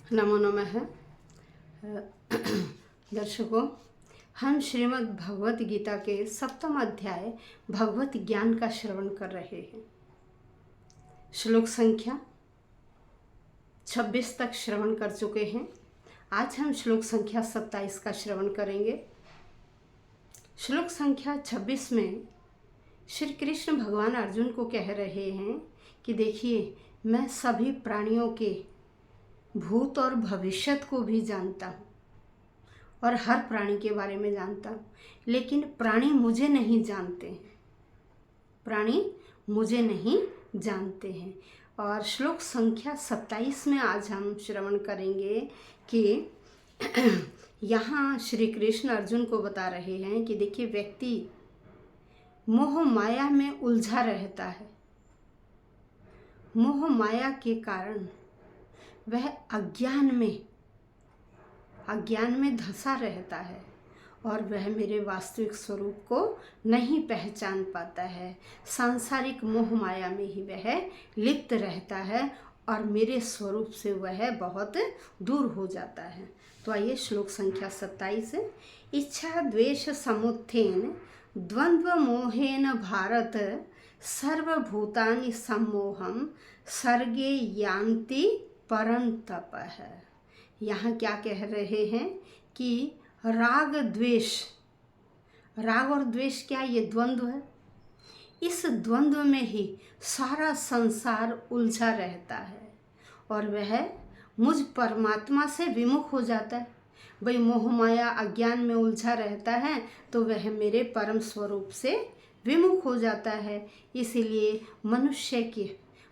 नमो नमः। दर्शकों, हम श्रीमद् भगवत गीता के 7वें अध्याय भगवत ज्ञान का श्रवण कर रहे हैं। श्लोक संख्या 26 तक श्रवण कर चुके हैं। आज हम श्लोक संख्या 27 का श्रवण करेंगे। श्लोक संख्या 26 में श्री कृष्ण भगवान अर्जुन को कह रहे हैं कि देखिए, मैं सभी प्राणियों के भूत और भविष्यत को भी जानता हूँ और हर प्राणी के बारे में जानता हूँ, लेकिन प्राणी मुझे नहीं जानते हैं। प्राणी मुझे नहीं जानते हैं। और श्लोक संख्या 27 में आज हम श्रवण करेंगे कि यहाँ श्री कृष्ण अर्जुन को बता रहे हैं कि देखिए, व्यक्ति मोह माया में उलझा रहता है। मोह माया के कारण वह अज्ञान में धंसा रहता है और वह मेरे वास्तविक स्वरूप को नहीं पहचान पाता है। सांसारिक मोह माया में ही वह लिप्त रहता है और मेरे स्वरूप से वह बहुत दूर हो जाता है। तो आइए श्लोक संख्या 27। इच्छा द्वेष समुत्थेन द्वंद्व मोहेन भारत सर्वभूतानि सम्मोहम सर्गे यान्ति परंतप है। यहाँ क्या कह रहे हैं कि राग और द्वेष क्या, ये द्वंद्व है। इस द्वंद्व में ही सारा संसार उलझा रहता है और वह मुझ परमात्मा से विमुख हो जाता है। भाई, मोह माया अज्ञान में उलझा रहता है तो वह मेरे परम स्वरूप से विमुख हो जाता है। इसीलिए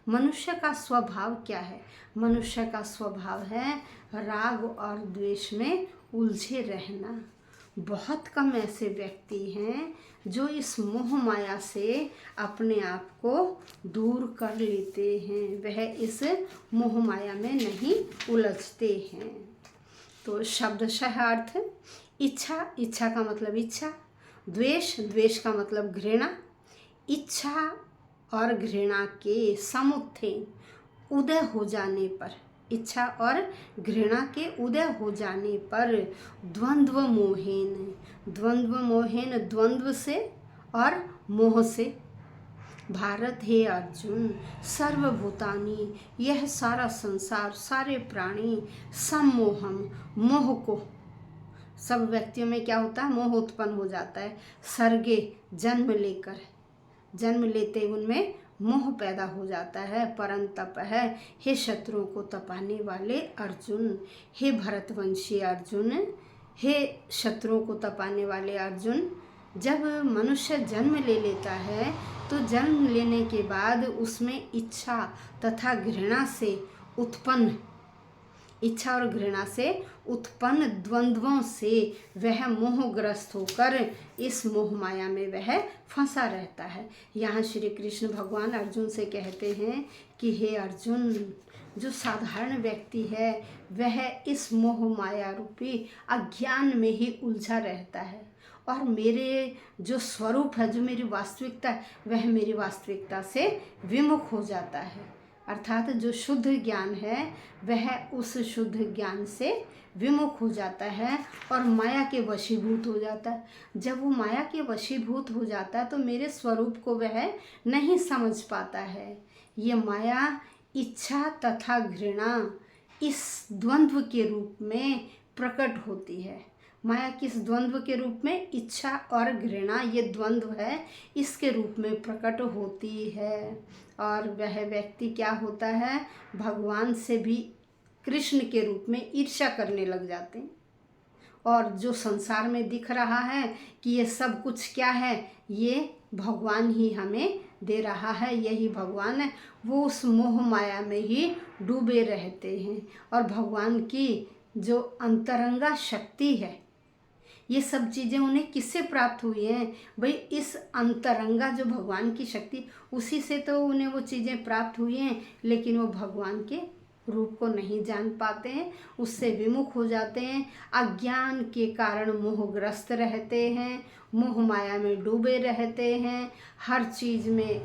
मनुष्य का स्वभाव क्या है? मनुष्य का स्वभाव है राग और द्वेष में उलझे रहना। बहुत कम ऐसे व्यक्ति हैं जो इस मोह माया से अपने आप को दूर कर लेते हैं। वह इस मोह माया में नहीं उलझते हैं। तो शब्दशः अर्थ, इच्छा का मतलब इच्छा, द्वेष का मतलब घृणा। इच्छा और घृणा के समुत्थेन, उदय हो जाने पर, इच्छा और घृणा के उदय हो जाने पर द्वंद्व मोहेन द्वंद्व से और मोह से, भारत हे अर्जुन, सर्वभूतानि, यह सारा संसार, सारे प्राणी, सम्मोहम, मोह को, सब व्यक्तियों में क्या होता है? मोह उत्पन्न हो जाता है। सर्गे, जन्म लेते उनमें मोह पैदा हो जाता है। परंतप है, हे शत्रुओं को तपाने वाले अर्जुन, हे भरतवंशी अर्जुन, हे शत्रुओं को तपाने वाले अर्जुन। जब मनुष्य जन्म ले लेता है तो जन्म लेने के बाद उसमें इच्छा और घृणा से उत्पन्न द्वंद्वों से वह मोहग्रस्त होकर इस मोह माया में वह फंसा रहता है। यहाँ श्री कृष्ण भगवान अर्जुन से कहते हैं कि हे अर्जुन, जो साधारण व्यक्ति है वह इस मोह माया रूपी अज्ञान में ही उलझा रहता है और मेरे जो स्वरूप है, जो मेरी वास्तविकता है, वह मेरी वास्तविकता से विमुख हो जाता है। अर्थात जो शुद्ध ज्ञान है वह उस शुद्ध ज्ञान से विमुख हो जाता है और माया के वशीभूत हो जाता है। जब वो माया के वशीभूत हो जाता है तो मेरे स्वरूप को वह नहीं समझ पाता है। ये माया इच्छा तथा घृणा इस द्वंद्व के रूप में प्रकट होती है। माया किस द्वंद्व के रूप में? इच्छा और घृणा, ये द्वंद्व है, इसके रूप में प्रकट होती है। और वह व्यक्ति क्या होता है? भगवान से भी कृष्ण के रूप में ईर्ष्या करने लग जाते हैं। और जो संसार में दिख रहा है कि ये सब कुछ क्या है, ये भगवान ही हमें दे रहा है, यही भगवान है, वो उस मोह माया में ही डूबे रहते हैं। और भगवान की जो अंतरंगा शक्ति है, ये सब चीज़ें उन्हें किससे प्राप्त हुई हैं? भाई, इस अंतरंगा जो भगवान की शक्ति, उसी से तो उन्हें वो चीज़ें प्राप्त हुई हैं, लेकिन वो भगवान के रूप को नहीं जान पाते हैं, उससे विमुख हो जाते हैं। अज्ञान के कारण मोहग्रस्त रहते हैं, मोह माया में डूबे रहते हैं, हर चीज़ में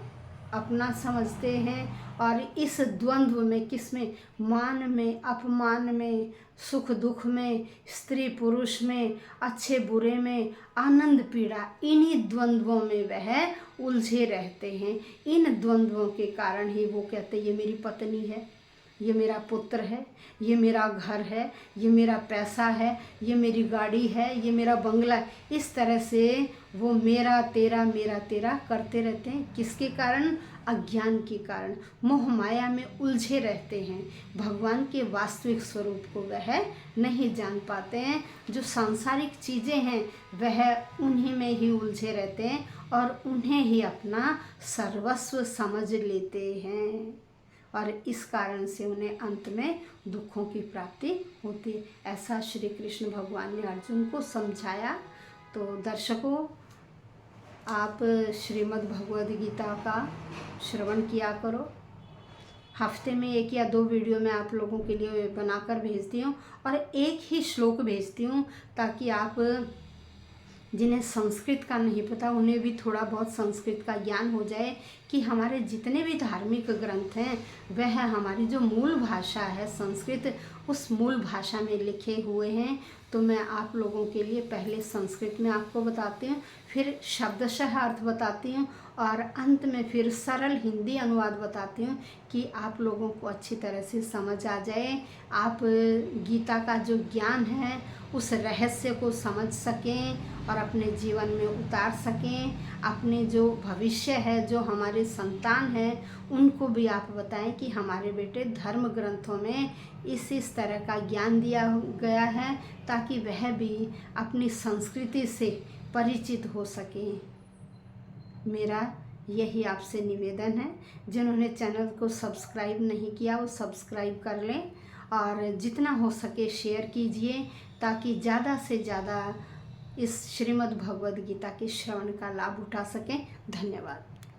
अपना समझते हैं और इस द्वंद्व में, किसमें, मान में, अपमान में, सुख दुख में, स्त्री पुरुष में, अच्छे बुरे में, आनंद पीड़ा, इन्हीं द्वंद्वों में वह उलझे रहते हैं। इन द्वंद्वों के कारण ही वो कहते हैं ये मेरी पत्नी है, ये मेरा पुत्र है, ये मेरा घर है, ये मेरा पैसा है, ये मेरी गाड़ी है, ये मेरा बंगला है। इस तरह से वो मेरा तेरा करते रहते हैं। किसके कारण? अज्ञान के कारण, मोह माया में उलझे रहते हैं। भगवान के वास्तविक स्वरूप को वह नहीं जान पाते हैं। जो सांसारिक चीज़ें हैं वह उन्हीं में ही उलझे रहते हैं और उन्हें ही अपना सर्वस्व समझ लेते हैं, और इस कारण से उन्हें अंत में दुखों की प्राप्ति होती है। ऐसा श्री कृष्ण भगवान ने अर्जुन को समझाया। तो दर्शकों, आप श्रीमद् भगवद गीता का श्रवण किया करो। हफ्ते में 1 या 2 वीडियो मैं आप लोगों के लिए बनाकर भेजती हूँ, और एक ही श्लोक भेजती हूँ ताकि आप जिन्हें संस्कृत का नहीं पता उन्हें भी थोड़ा बहुत संस्कृत का ज्ञान हो जाए कि हमारे जितने भी धार्मिक ग्रंथ हैं वह हमारी जो मूल भाषा है संस्कृत, उस मूल भाषा में लिखे हुए हैं। तो मैं आप लोगों के लिए पहले संस्कृत में आपको बताती हूँ, फिर शब्दशः अर्थ बताती हूँ, और अंत में फिर सरल हिंदी अनुवाद बताती हूँ कि आप लोगों को अच्छी तरह से समझ आ जाए, आप गीता का जो ज्ञान है उस रहस्य को समझ सकें और अपने जीवन में उतार सकें। अपने जो भविष्य है, जो हमारे संतान हैं, उनको भी आप बताएं कि हमारे बेटे धर्म ग्रंथों में इस तरह का ज्ञान दिया गया है, ताकि वह भी अपनी संस्कृति से परिचित हो सकें। मेरा यही आपसे निवेदन है। जिन्होंने चैनल को सब्सक्राइब नहीं किया वो सब्सक्राइब कर लें, और जितना हो सके शेयर कीजिए, ताकि ज़्यादा से ज़्यादा इस श्रीमद् भगवद गीता के श्रवण का लाभ उठा सकें। धन्यवाद।